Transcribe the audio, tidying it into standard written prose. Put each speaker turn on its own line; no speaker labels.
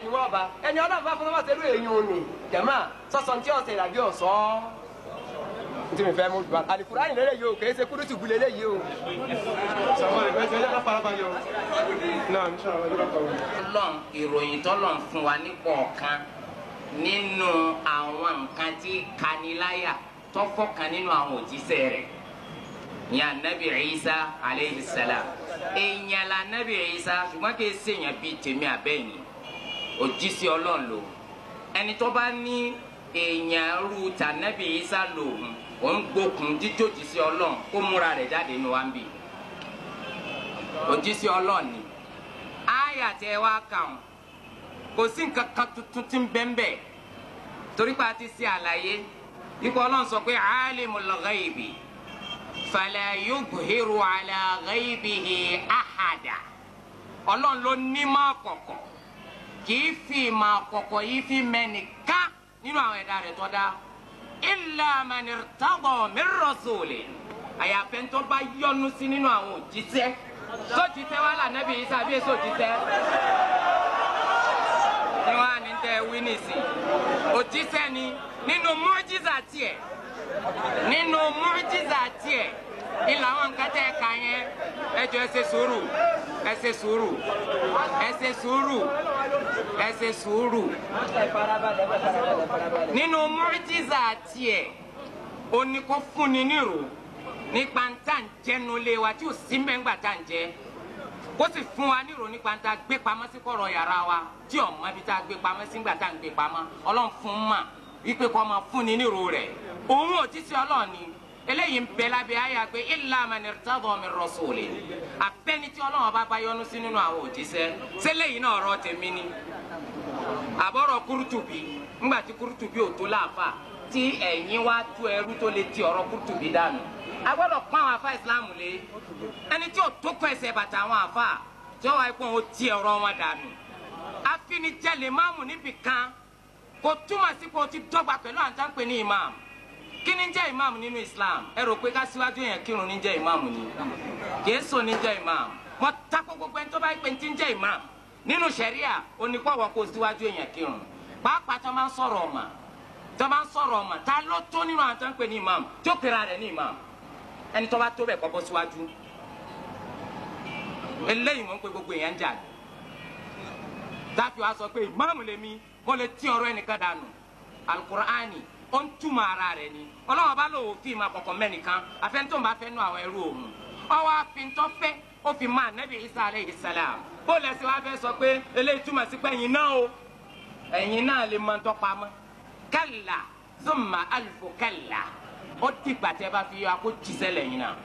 ni wọ́n bá ẹni ọlọ́run bá fún wọn ṣe lú èyí òní jẹ̀mọ́ sọ́sọ́ tí ọ̀sẹ̀ ìlàbí ọ̀sọ́ tí mi fẹ́ mú ju Al-Qur'ani lélẹ̀ yìí o kì í ṣe kúrútù bu lélẹ̀ yìí o.
Ọlọ́run ìròyìn tọ́lọ́run fún wa ní kọ̀ọ̀kan nínú àwọn nǹkan tí kaniláyà tọ́fọ́ kan nínú àwọn òjíṣẹ́ rẹ̀ ní anabi Isa aleyhi salam èèyàn la anabi Isa ṣùgbọ́n kì í ṣèyàn bíi tèmi àbẹ́yìn òjíṣẹ́ Ọlọ́run lò ẹni tó bá ní èèyàn ru tànàbì Isa lòun òun gbókun jíjójíṣẹ́ Ọlọ́run kó múra rẹ̀ jáde ní wàmbí òjíṣẹ́ Ọlọ́run ni àyà tẹ wá kàn kò sí nǹkan kan tuntun tí ń bẹ́ńbẹ́ torí pé a ti ṣe àlàyé ipò Ọlọ́run sọ pé alimul ghaibi fala yubhiru ala ghaibihi ahada Ọlọ́run ló ní máa kọ̀kọ̀ kì í fi máa kọ̀kọ̀ yìí fi mẹ́nìkan nínú àwọn ẹ̀dá rẹ̀ tó dá illa man irtada min rasulin àyàfẹ́ tó bá yọ́nú sí nínú àwọn òjíṣẹ́ tó jíṣẹ́ wà lá Nábì Ìsá bí èso òjíṣẹ́ ni wọ́n á ní tẹ́ wínísì òjíṣẹ́ ni nínú mọ́jísà tiẹ̀ nínú mọ́jísà tiẹ̀ ìlà àwọn nǹkan tẹ́ ẹ kà yẹn ẹ jọ̀ọ́ ẹ ṣe sùúrù ẹ ṣe sùúrù ẹ ṣe sùúrù ẹ ṣe sùúrù nínú mọ́jísà tiẹ̀ ó ní kó fúnni nírò nípa ntá ń jẹnu lé wa tí ò sí mẹ́ngbà tá ń jẹ kó sì fún wa nírò nípa ntá gbé pamọ́ sí kọ̀rọ̀ yàrá wa tí ọ̀mọ́ ibi tá a gbé pamọ́ sí ńgbà tá ń gbé pamọ́ Ọlọ́run fún mà wípé kó máa fúnni nírò rẹ̀ òun ò tí sí Ọlọ́run ni eléyìí ń bẹ lábẹ́ àyà pé illa man irtada min rasulin àfẹ́ni tí Ọlọ́run bá bá yọ́nú sí nínú àwọn òjíṣẹ́ sẹ́lẹ̀yìn náà ọ̀rọ̀ tèmi ni àbọ̀rọ̀ Kurtubi ńgbà tí Kurtubi ò tó láàfà tí ẹ̀yin wá tú ẹrú tó lè ti ọ̀rọ̀ Kurtubi dànù agbọ́dọ̀ pọ́n àwọn afa Islam lé ẹni tí ò tó kọ́ ẹsẹ̀ bàtà àwọn afa tí wọ́n wá pọ́n ó ti ọ̀rọ̀ wọn dànù àfinijẹ́ lè máàmù níbì kan kò túmọ̀ sí pé o ti dọ́gba pẹ̀lú àǹtá-pè ní imam kí ni jẹ́ imam nínú Islam ẹ rò pé ká síwájú yẹn kírun ní jẹ́ imam ni Jésù ní jẹ́ imam wọ́n takò gbogbo ẹni tó bá pè ní jẹ́ imam nínú sẹ̀ríà onípọ̀wọ́ kò síwájú yẹn kírun pàápàá tó máa ń sọ̀rọ̀ ọ̀mà ta ló tó nínú àǹtá-pè ní imam tó pera rẹ̀ ní imam ẹni tó bá tó bẹ̀ kọ́kọ́ síwájú eléyìí wọ́n ń pe gbogbo èèyàn jà dáfi wa sọ pé ìmáàmù lèmi mo lè tí ọ̀rọ̀ ẹnìkan dànù Al-Qur'ani ó ń túmọ̀ ara rẹ̀ ni Ọlọ́run bá lòun fi ìmọ̀ àkọ́kọ́ mẹ́nìkan àfẹnutó bá fẹ́ nú àwọn ẹrú òun ọwọ́ àfintọ́ fẹ́ ó fi máa Nabi Isa alayhi salam bó lẹ́sìn wá fẹ́ sọ pé eléyìí túmọ̀ sí pé ẹ̀yin náà o ẹ̀yin náà lè mọ ntọ́ pamọ́ kalla thumma alfu kalla ó ti gbàtẹ́ bá fi yọ akó jíṣẹ́ lẹ́yìn náà.